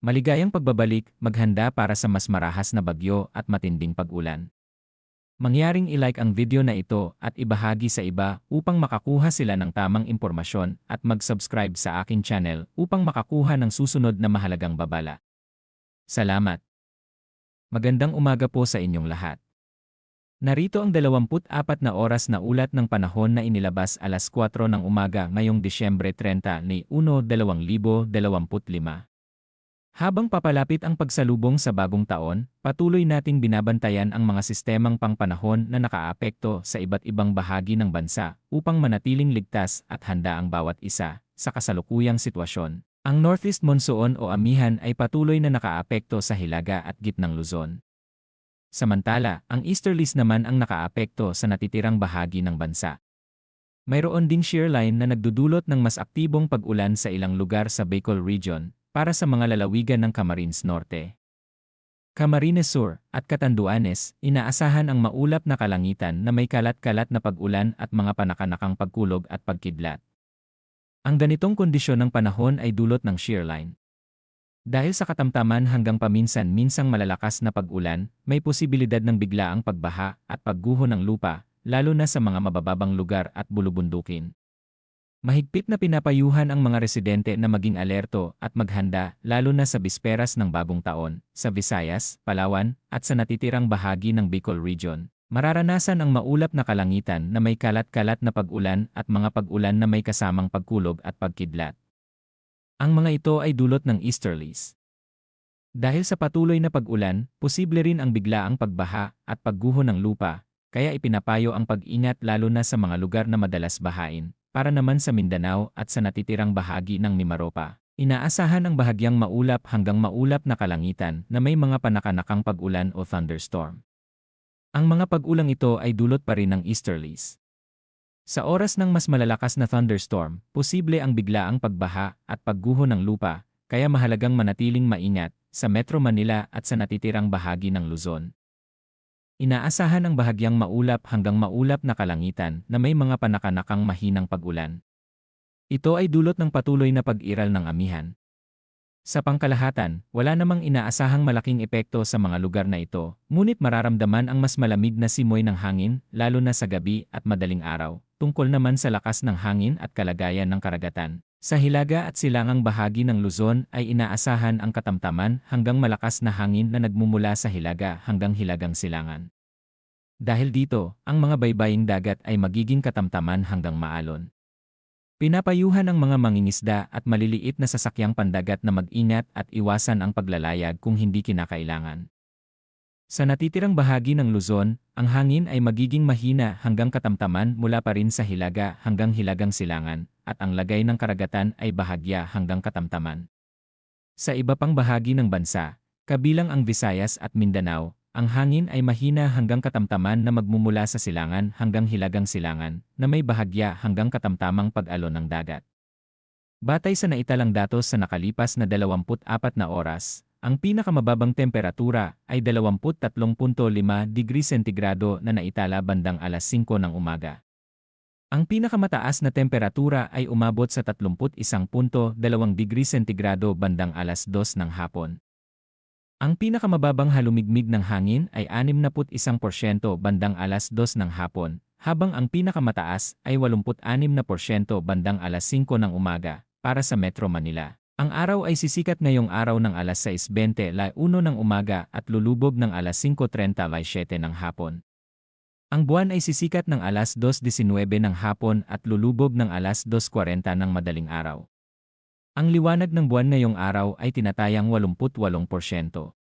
Maligayang pagbabalik, maghanda para sa mas marahas na bagyo at matinding pag-ulan. Mangyaring i-like ang video na ito at ibahagi sa iba upang makakuha sila ng tamang impormasyon at mag-subscribe sa aking channel upang makakuha ng susunod na mahalagang babala. Salamat! Magandang umaga po sa inyong lahat. Narito ang 24 na oras na ulat ng panahon na inilabas alas 4 ng umaga ngayong Disyembre 30 ni 2025. Habang papalapit ang pagsalubong sa bagong taon, patuloy nating binabantayan ang mga sistemang pangpanahon na nakaapekto sa iba't ibang bahagi ng bansa upang manatiling ligtas at handa ang bawat isa sa kasalukuyang sitwasyon. Ang Northeast Monsoon o amihan ay patuloy na nakaapekto sa Hilaga at Gitnang Luzon. Samantala, ang Easterlies naman ang nakaapekto sa natitirang bahagi ng bansa. Mayroon ding shear line na nagdudulot ng mas aktibong pag-ulan sa ilang lugar sa Bicol Region para sa mga lalawigan ng Camarines Norte, Camarines Sur, at Catanduanes. Inaasahan ang maulap na kalangitan na may kalat-kalat na pag-ulan at mga panakanakang pagkulog at pagkidlat. Ang ganitong kondisyon ng panahon ay dulot ng shear line. Dahil sa katamtaman hanggang paminsan-minsang malalakas na pag-ulan, may posibilidad ng biglaang pagbaha at pagguho ng lupa, lalo na sa mga mabababang lugar at bulubundukin. Mahigpit na pinapayuhan ang mga residente na maging alerto at maghanda lalo na sa bisperas ng bagong taon, sa Visayas, Palawan, at sa natitirang bahagi ng Bicol Region. Mararanasan ang maulap na kalangitan na may kalat-kalat na pag-ulan at mga pag-ulan na may kasamang pagkulog at pagkidlat. Ang mga ito ay dulot ng Easterlies. Dahil sa patuloy na pag-ulan, posible rin ang biglaang pagbaha at pagguho ng lupa, kaya ipinapayo ang pag-ingat lalo na sa mga lugar na madalas bahain. Para naman sa Mindanao at sa natitirang bahagi ng Mimaropa, inaasahan ang bahagyang maulap hanggang maulap na kalangitan na may mga panakanakang pag-ulan o thunderstorm. Ang mga pag-ulang ito ay dulot pa rin ng Easterlies. Sa oras ng mas malalakas na thunderstorm, posible ang biglaang pagbaha at pagguho ng lupa, kaya mahalagang manatiling maingat sa Metro Manila at sa natitirang bahagi ng Luzon. Inaasahan ang bahagyang maulap hanggang maulap na kalangitan na may mga panakanakang mahinang pag-ulan. Ito ay dulot ng patuloy na pag-iral ng amihan. Sa pangkalahatan, wala namang inaasahang malaking epekto sa mga lugar na ito, ngunit mararamdaman ang mas malamig na simoy ng hangin, lalo na sa gabi at madaling araw, tungkol naman sa lakas ng hangin at kalagayan ng karagatan. Sa hilaga at silangang bahagi ng Luzon ay inaasahan ang katamtaman hanggang malakas na hangin na nagmumula sa hilaga hanggang hilagang silangan. Dahil dito, ang mga baybaying dagat ay magiging katamtaman hanggang maalon. Pinapayuhan ang mga mangingisda at maliliit na sasakyang pandagat na mag-ingat at iwasan ang paglalayag kung hindi kinakailangan. Sa natitirang bahagi ng Luzon, ang hangin ay magiging mahina hanggang katamtaman mula pa rin sa hilaga hanggang hilagang silangan, at ang lagay ng karagatan ay bahagya hanggang katamtaman. Sa iba pang bahagi ng bansa, kabilang ang Visayas at Mindanao, ang hangin ay mahina hanggang katamtaman na magmumula sa silangan hanggang hilagang silangan, na may bahagya hanggang katamtamang pag-alon ng dagat. Batay sa naitalang datos sa nakalipas na 24 na oras, ang pinakamababang temperatura ay 23.5 degrees sentigrado na naitala bandang alas 5 ng umaga. Ang pinakamataas na temperatura ay umabot sa 31.2 degrees sentigrado bandang alas 2 ng hapon. Ang pinakamababang halumigmig ng hangin ay 61% bandang alas 2 ng hapon, habang ang pinakamataas ay 86% bandang alas 5 ng umaga para sa Metro Manila. Ang araw ay sisikat ngayong araw ng alas 6:20 ng umaga at lulubog ng alas 5:37 ng hapon. Ang buwan ay sisikat ng alas 2:19 ng hapon at lulubog ng alas 2:40 ng madaling araw. Ang liwanag ng buwan ngayong araw ay tinatayang 88%.